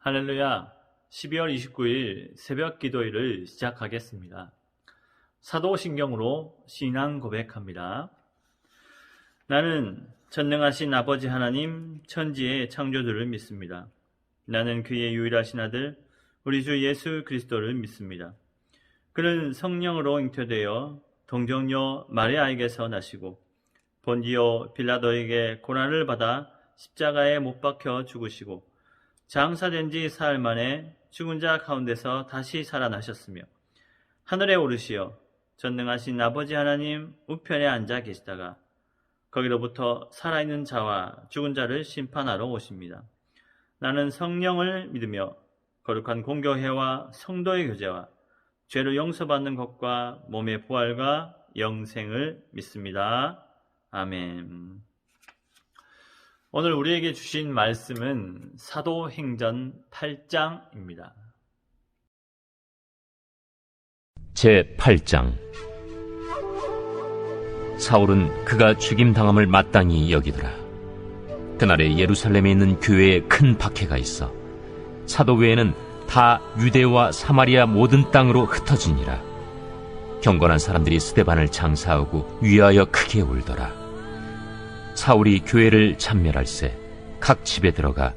할렐루야. 12월 29일 새벽 기도일을 시작하겠습니다. 사도신경으로 신앙 고백합니다. 나는 전능하신 아버지 하나님 천지의 창조주를 믿습니다. 나는 그의 유일하신 아들 우리 주 예수 그리스도를 믿습니다. 그는 성령으로 잉태되어 동정녀 마리아에게서 나시고 본디오 빌라도에게 고난을 받아 십자가에 못 박혀 죽으시고 장사된 지 사흘 만에 죽은 자 가운데서 다시 살아나셨으며 하늘에 오르시어 전능하신 아버지 하나님 우편에 앉아 계시다가 거기로부터 살아있는 자와 죽은 자를 심판하러 오십니다. 나는 성령을 믿으며 거룩한 공교회와 성도의 교제와 죄를 용서받는 것과 몸의 부활과 영생을 믿습니다. 아멘. 오늘 우리에게 주신 말씀은 사도행전 8장입니다. 제8장. 사울은 그가 죽임당함을 마땅히 여기더라. 그날에 예루살렘에 있는 교회에 큰 박해가 있어 사도 외에는 다 유대와 사마리아 모든 땅으로 흩어지니라. 경건한 사람들이 스데반을 장사하고 위하여 크게 울더라. 사울이 교회를 참멸할세 각 집에 들어가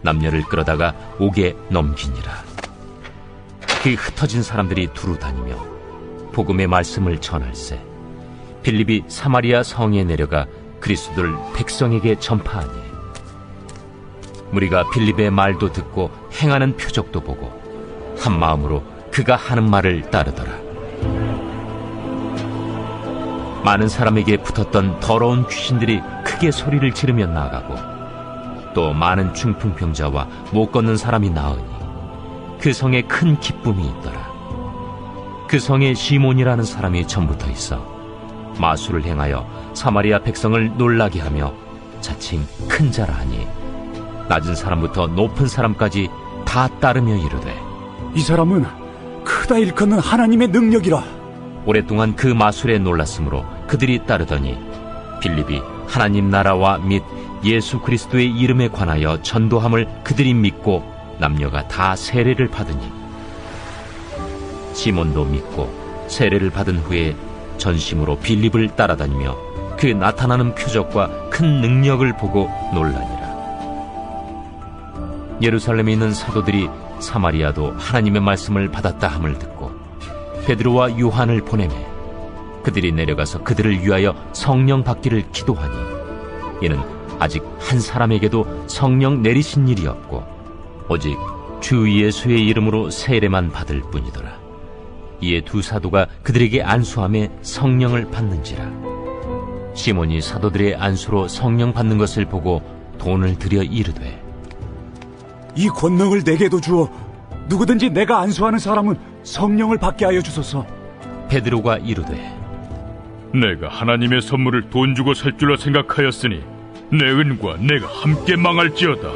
남녀를 끌어다가 옥에 넘기니라. 그 흩어진 사람들이 두루 다니며 복음의 말씀을 전할세 빌립이 사마리아 성에 내려가 그리스도를 백성에게 전파하니 무리가 빌립의 말도 듣고 행하는 표적도 보고 한 마음으로 그가 하는 말을 따르더라. 많은 사람에게 붙었던 더러운 귀신들이 크게 소리를 지르며 나가고 또 많은 중풍병자와 못 걷는 사람이 나으니 그 성에 큰 기쁨이 있더라. 그 성에 시몬이라는 사람이 전부터 있어 마술을 행하여 사마리아 백성을 놀라게 하며 자칭 큰 자라 하니 낮은 사람부터 높은 사람까지 다 따르며 이르되 이 사람은 크다 일컫는 하나님의 능력이라. 오랫동안 그 마술에 놀랐으므로 그들이 따르더니 빌립이 하나님 나라와 및 예수 그리스도의 이름에 관하여 전도함을 그들이 믿고 남녀가 다 세례를 받으니 시몬도 믿고 세례를 받은 후에 전심으로 빌립을 따라다니며 그 나타나는 표적과 큰 능력을 보고 놀라니라. 예루살렘에 있는 사도들이 사마리아도 하나님의 말씀을 받았다 함을 듣고 베드로와 요한을 보내매 그들이 내려가서 그들을 위하여 성령 받기를 기도하니 이는 아직 한 사람에게도 성령 내리신 일이 없고 오직 주 예수의 이름으로 세례만 받을 뿐이더라. 이에 두 사도가 그들에게 안수하며 성령을 받는지라. 시몬이 사도들의 안수로 성령 받는 것을 보고 돈을 들여 이르되 이 권능을 내게도 주어 누구든지 내가 안수하는 사람은 성령을 받게 하여 주소서. 베드로가 이르되 내가 하나님의 선물을 돈 주고 살 줄로 생각하였으니 내 은과 내가 함께 망할지어다.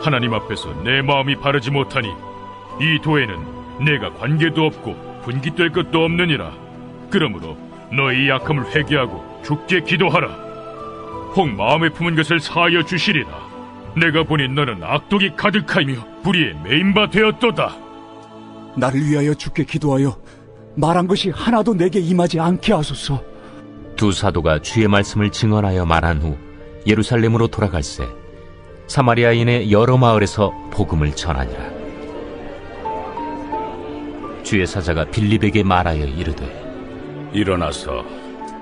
하나님 앞에서 내 마음이 바르지 못하니 이 도에는 내가 관계도 없고 분깃될 것도 없느니라. 그러므로 너희 약함을 회개하고 주께 기도하라. 혹 마음에 품은 것을 사하여 주시리라. 내가 보니 너는 악독이 가득하며 불의에 매인 바 되었도다. 나를 위하여 주께 기도하여 말한 것이 하나도 내게 임하지 않게 하소서. 두 사도가 주의 말씀을 증언하여 말한 후 예루살렘으로 돌아갈새 사마리아인의 여러 마을에서 복음을 전하니라. 주의 사자가 빌립에게 말하여 이르되 일어나서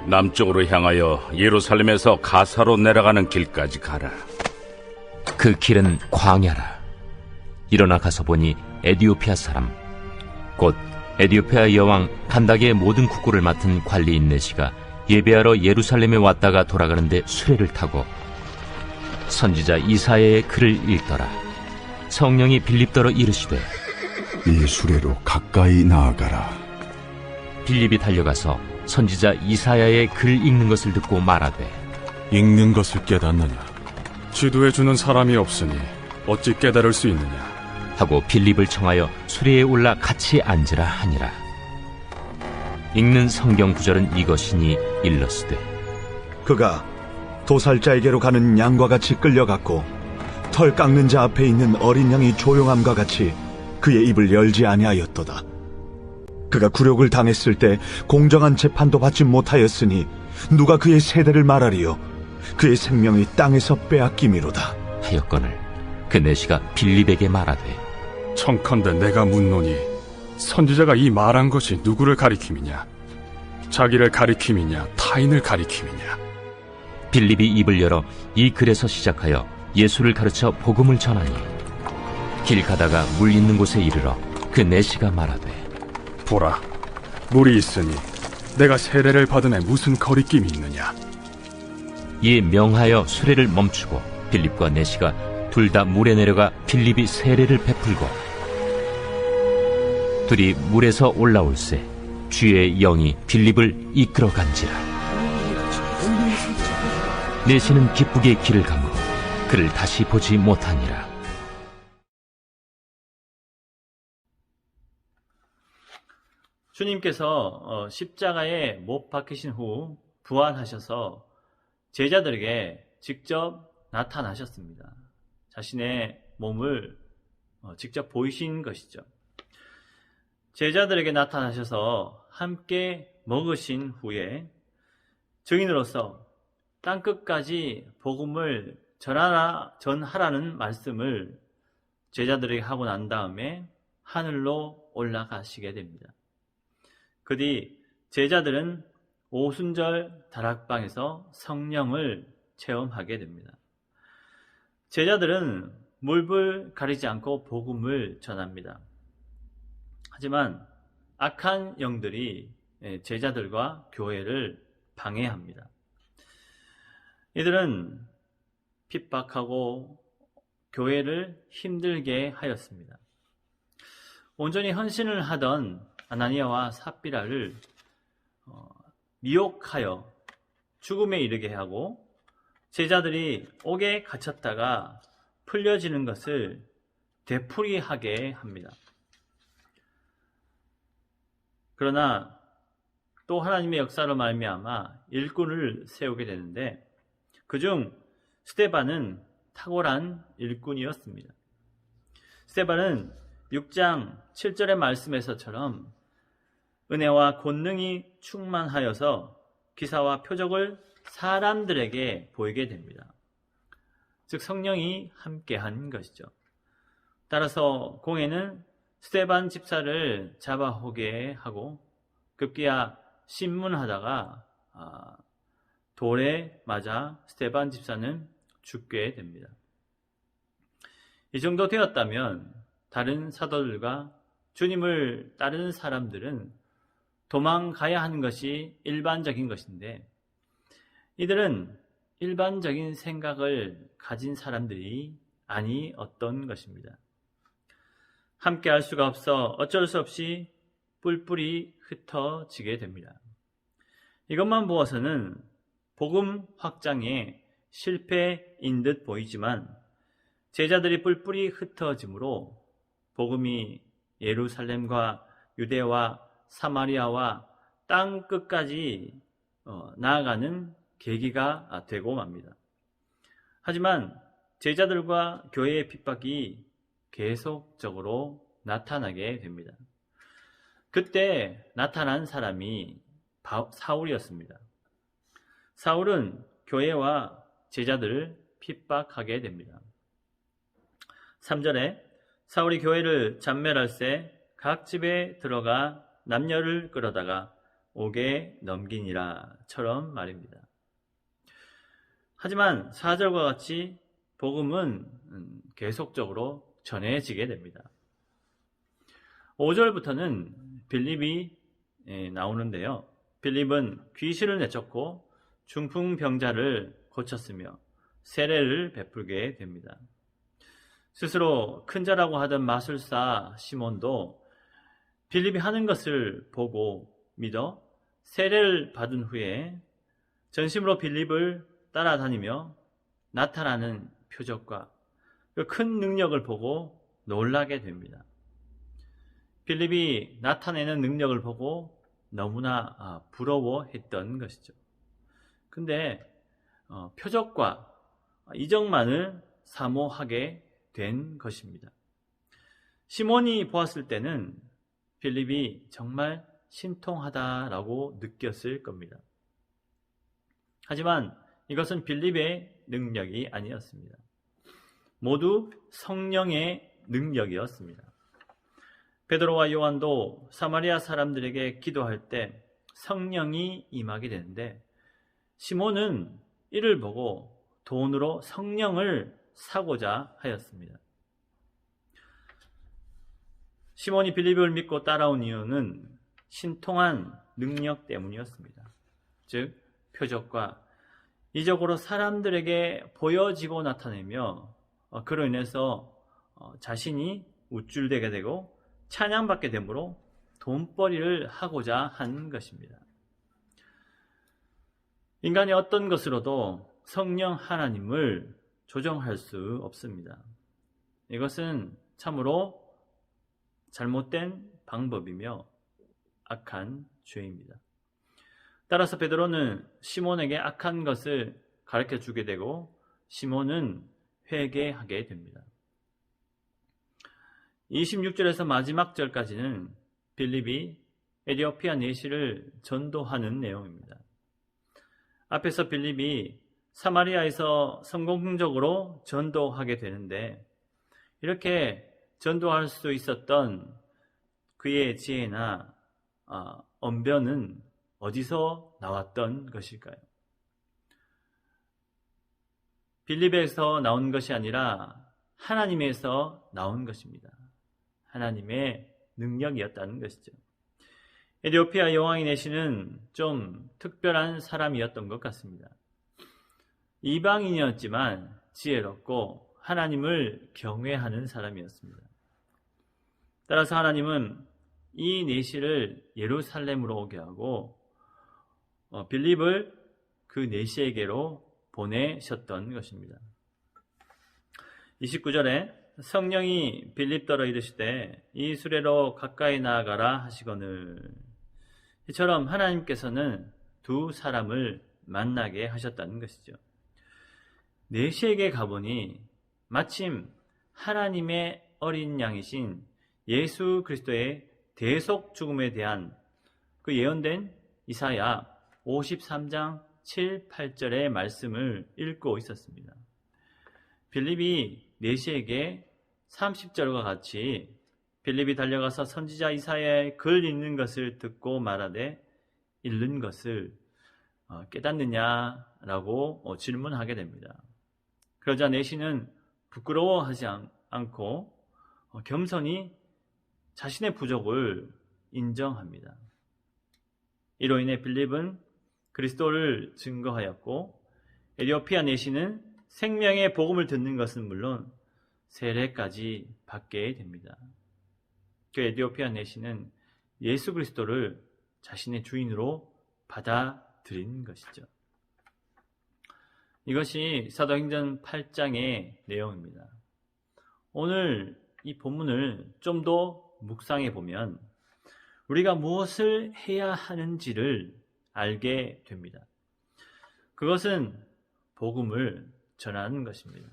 남쪽으로 향하여 예루살렘에서 가사로 내려가는 길까지 가라. 그 길은 광야라. 일어나 가서 보니 에디오피아 사람 곧 에디오피아 여왕 간닥의 모든 국고를 맡은 관리인 네시가 예배하러 예루살렘에 왔다가 돌아가는데 수레를 타고 선지자 이사야의 글을 읽더라. 성령이 빌립더러 이르시되 이 수레로 가까이 나아가라. 빌립이 달려가서 선지자 이사야의 글 읽는 것을 듣고 말하되 읽는 것을 깨닫느냐? 지도해 주는 사람이 없으니 어찌 깨달을 수 있느냐? 하고 빌립을 청하여 수레에 올라 같이 앉으라 하니라. 읽는 성경 구절은 이것이니 일러스되 그가 도살자에게로 가는 양과 같이 끌려갔고 털 깎는 자 앞에 있는 어린 양이 조용함과 같이 그의 입을 열지 아니하였도다. 그가 굴욕을 당했을 때 공정한 재판도 받지 못하였으니 누가 그의 세대를 말하리요? 그의 생명이 땅에서 빼앗김이로다. 하였거늘 그 내시가 빌립에게 말하되 청컨대 내가 묻노니 선지자가 이 말한 것이 누구를 가리킴이냐? 자기를 가리킴이냐? 타인을 가리킴이냐? 빌립이 입을 열어 이 글에서 시작하여 예수를 가르쳐 복음을 전하니 길 가다가 물 있는 곳에 이르러 그 내시가 말하되 보라, 물이 있으니 내가 세례를 받음에 무슨 거리낌이 있느냐? 이에 명하여 수레를 멈추고 빌립과 내시가 둘 다 물에 내려가 빌립이 세례를 베풀고 둘이 물에서 올라올새 주의 영이 빌립을 이끌어간지라. 내시는 기쁘게 길을 가므로 그를 다시 보지 못하니라. 주님께서 십자가에 못 박히신 후 부활하셔서 제자들에게 직접 나타나셨습니다. 자신의 몸을 직접 보이신 것이죠. 제자들에게 나타나셔서 함께 먹으신 후에 증인으로서 땅끝까지 복음을 전하라는 말씀을 제자들에게 하고 난 다음에 하늘로 올라가시게 됩니다. 그 뒤 제자들은 오순절 다락방에서 성령을 체험하게 됩니다. 제자들은 물불 가리지 않고 복음을 전합니다. 하지만 악한 영들이 제자들과 교회를 방해합니다. 이들은 핍박하고 교회를 힘들게 하였습니다. 온전히 헌신을 하던 아나니아와 삽비라를 미혹하여 죽음에 이르게 하고 제자들이 옥에 갇혔다가 풀려지는 것을 되풀이하게 합니다. 그러나 또 하나님의 역사로 말미암아 일꾼을 세우게 되는데 그중 스데반은 탁월한 일꾼이었습니다. 스데반은 6장 7절의 말씀에서처럼 은혜와 권능이 충만하여서 기사와 표적을 사람들에게 보이게 됩니다. 즉 성령이 함께한 것이죠. 따라서 공회는 스데반 집사를 잡아오게 하고 급기야 신문하다가 돌에 맞아 스데반 집사는 죽게 됩니다. 이 정도 되었다면 다른 사도들과 주님을 따르는 사람들은 도망가야 하는 것이 일반적인 것인데 이들은 일반적인 생각을 가진 사람들이 아니었던 것입니다. 함께 할 수가 없어 어쩔 수 없이 뿔뿔이 흩어지게 됩니다. 이것만 보아서는 복음 확장에 실패인 듯 보이지만 제자들이 뿔뿔이 흩어짐으로 복음이 예루살렘과 유대와 사마리아와 땅 끝까지 나아가는 계기가 되고 맙니다. 하지만 제자들과 교회의 핍박이 계속적으로 나타나게 됩니다. 그때 나타난 사람이 사울이었습니다. 사울은 교회와 제자들을 핍박하게 됩니다. 3절에 사울이 교회를 잔멸할새 각 집에 들어가 남녀를 끌어다가 옥에 넘기니라 처럼 말입니다. 하지만 4절과 같이 복음은 계속적으로 전해지게 됩니다. 5절부터는 빌립이 나오는데요. 빌립은 귀신을 내쫓고 중풍병자를 고쳤으며 세례를 베풀게 됩니다. 스스로 큰 자라고 하던 마술사 시몬도 빌립이 하는 것을 보고 믿어 세례를 받은 후에 전심으로 빌립을 따라다니며 나타나는 표적과 그 큰 능력을 보고 놀라게 됩니다. 빌립이 나타내는 능력을 보고 너무나 부러워했던 것이죠. 근데 표적과 이적만을 사모하게 된 것입니다. 시몬이 보았을 때는 빌립이 정말 신통하다라고 느꼈을 겁니다. 하지만 이것은 빌립의 능력이 아니었습니다. 모두 성령의 능력이었습니다. 베드로와 요한도 사마리아 사람들에게 기도할 때 성령이 임하게 되는데 시몬은 이를 보고 돈으로 성령을 사고자 하였습니다. 시몬이 빌립을 믿고 따라온 이유는 신통한 능력 때문이었습니다. 즉 표적과 이적으로 사람들에게 보여지고 나타내며 그로 인해서 자신이 우쭐대게 되고 찬양받게 되므로 돈벌이를 하고자 한 것입니다. 인간이 어떤 것으로도 성령 하나님을 조정할 수 없습니다. 이것은 참으로 잘못된 방법이며 악한 죄입니다. 따라서 베드로는 시몬에게 악한 것을 가르쳐 주게 되고 시몬은 회개하게 됩니다. 26절에서 마지막 절까지는 빌립이 에티오피아 내시를 전도하는 내용입니다. 앞에서 빌립이 사마리아에서 성공적으로 전도하게 되는데 이렇게 전도할 수 있었던 그의 지혜나 언변은 어디서 나왔던 것일까요? 빌립에서 나온 것이 아니라 하나님에서 나온 것입니다. 하나님의 능력이었다는 것이죠. 에티오피아 여왕이 내시는 좀 특별한 사람이었던 것 같습니다. 이방인이었지만 지혜롭고 하나님을 경외하는 사람이었습니다. 따라서 하나님은 이 내시를 예루살렘으로 오게 하고 빌립을 그 내시에게로 보내셨던 것입니다. 29절에 성령이 빌립더러 이르시되 이 수레로 가까이 나아가라 하시거늘. 이처럼 하나님께서는 두 사람을 만나게 하셨다는 것이죠. 내시에게 가보니 마침 하나님의 어린 양이신 예수 그리스도의 대속 죽음에 대한 그 예언된 이사야 53장 7, 8절의 말씀을 읽고 있었습니다. 빌립이 내시에게 30절과 같이 빌립이 달려가서 선지자 이사야의 글 읽는 것을 듣고 말하되 읽는 것을 깨닫느냐라고 질문하게 됩니다. 그러자 내시는 부끄러워하지 않고 겸손히 자신의 부족을 인정합니다. 이로 인해 빌립은 그리스도를 증거하였고 에티오피아 내시는 생명의 복음을 듣는 것은 물론 세례까지 받게 됩니다. 그 에티오피아 내시는 예수 그리스도를 자신의 주인으로 받아들인 것이죠. 이것이 사도행전 8장의 내용입니다. 오늘 이 본문을 좀 더 묵상해 보면 우리가 무엇을 해야 하는지를 알게 됩니다. 그것은 복음을 전하는 것입니다.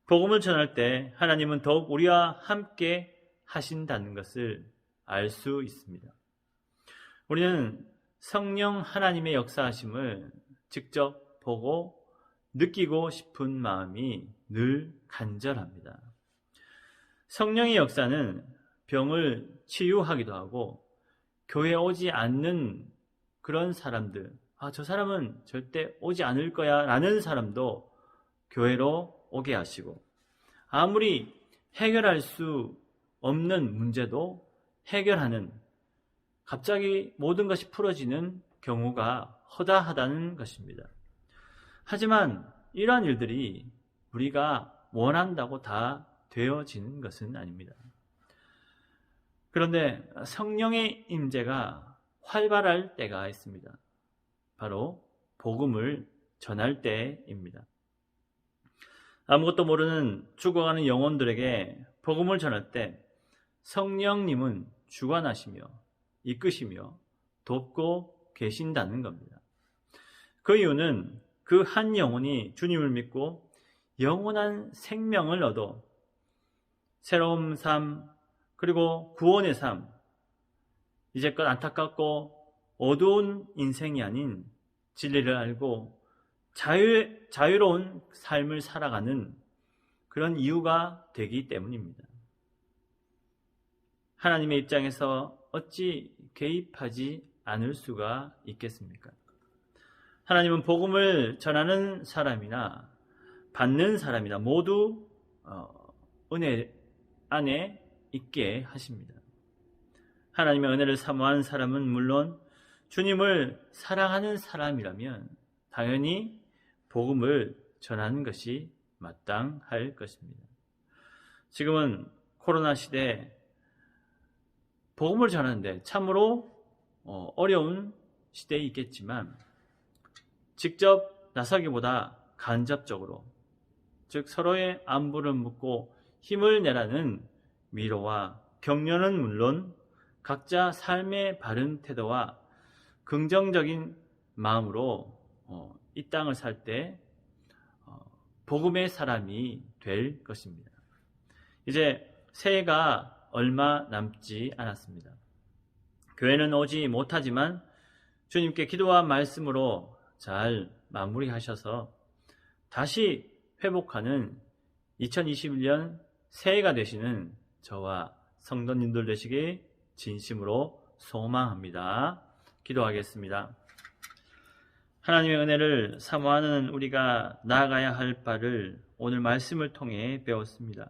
복음을 전할 때 하나님은 더욱 우리와 함께 하신다는 것을 알 수 있습니다. 우리는 성령 하나님의 역사하심을 직접 보고 느끼고 싶은 마음이 늘 간절합니다. 성령의 역사는 병을 치유하기도 하고 교회에 오지 않는 그런 사람들, 저 사람은 절대 오지 않을 거야 라는 사람도 교회로 오게 하시고 아무리 해결할 수 없는 문제도 해결하는 갑자기 모든 것이 풀어지는 경우가 허다하다는 것입니다. 하지만 이러한 일들이 우리가 원한다고 다 되어지는 것은 아닙니다. 그런데 성령의 임재가 활발할 때가 있습니다. 바로 복음을 전할 때입니다. 아무것도 모르는 죽어가는 영혼들에게 복음을 전할 때 성령님은 주관하시며 이끄시며 돕고 계신다는 겁니다. 그 이유는 그 한 영혼이 주님을 믿고 영원한 생명을 얻어 새로운 삶, 그리고 구원의 삶, 이제껏 안타깝고 어두운 인생이 아닌 진리를 알고 자유로운 삶을 살아가는 그런 이유가 되기 때문입니다. 하나님의 입장에서 어찌 개입하지 않을 수가 있겠습니까? 하나님은 복음을 전하는 사람이나 받는 사람이나 모두 은혜 안에 있게 하십니다. 하나님의 은혜를 사모하는 사람은 물론 주님을 사랑하는 사람이라면 당연히 복음을 전하는 것이 마땅할 것입니다. 지금은 코로나 시대에 복음을 전하는데 참으로 어려운 시대에 있겠지만 직접 나서기보다 간접적으로, 즉 서로의 안부를 묻고 힘을 내라는 위로와 격려는 물론 각자 삶의 바른 태도와 긍정적인 마음으로 이 땅을 살 때 복음의 사람이 될 것입니다. 이제 새해가 얼마 남지 않았습니다. 교회는 오지 못하지만 주님께 기도와 말씀으로 잘 마무리하셔서 다시 회복하는 2021년 새해가 되시는 저와 성도님들 되시길 진심으로 소망합니다. 기도하겠습니다. 하나님의 은혜를 사모하는 우리가 나아가야 할 바를 오늘 말씀을 통해 배웠습니다.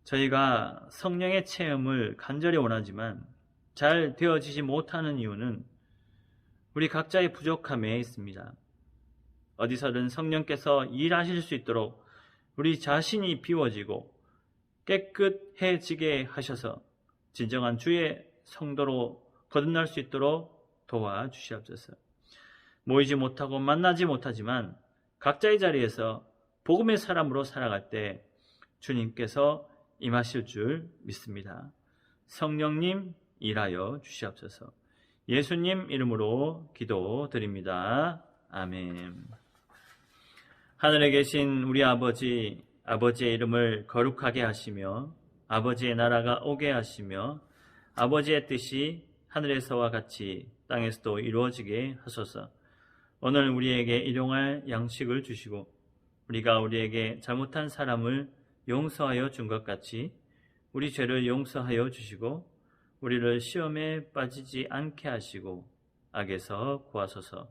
저희가 성령의 체험을 간절히 원하지만 잘 되어지지 못하는 이유는 우리 각자의 부족함에 있습니다. 어디서든 성령께서 일하실 수 있도록 우리 자신이 비워지고 깨끗해지게 하셔서 진정한 주의 성도로 거듭날 수 있도록 도와주시옵소서. 모이지 못하고 만나지 못하지만 각자의 자리에서 복음의 사람으로 살아갈 때 주님께서 임하실 줄 믿습니다. 성령님 일하여 주시옵소서. 예수님 이름으로 기도드립니다. 아멘. 하늘에 계신 우리 아버지, 아버지의 이름을 거룩하게 하시며 아버지의 나라가 오게 하시며 아버지의 뜻이 하늘에서와 같이 땅에서도 이루어지게 하소서. 오늘 우리에게 일용할 양식을 주시고 우리가 우리에게 잘못한 사람을 용서하여 준 것 같이 우리 죄를 용서하여 주시고 우리를 시험에 빠지지 않게 하시고 악에서 구하소서.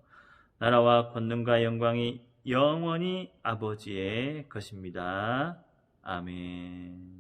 나라와 권능과 영광이 영원히 아버지의 것입니다. 아멘.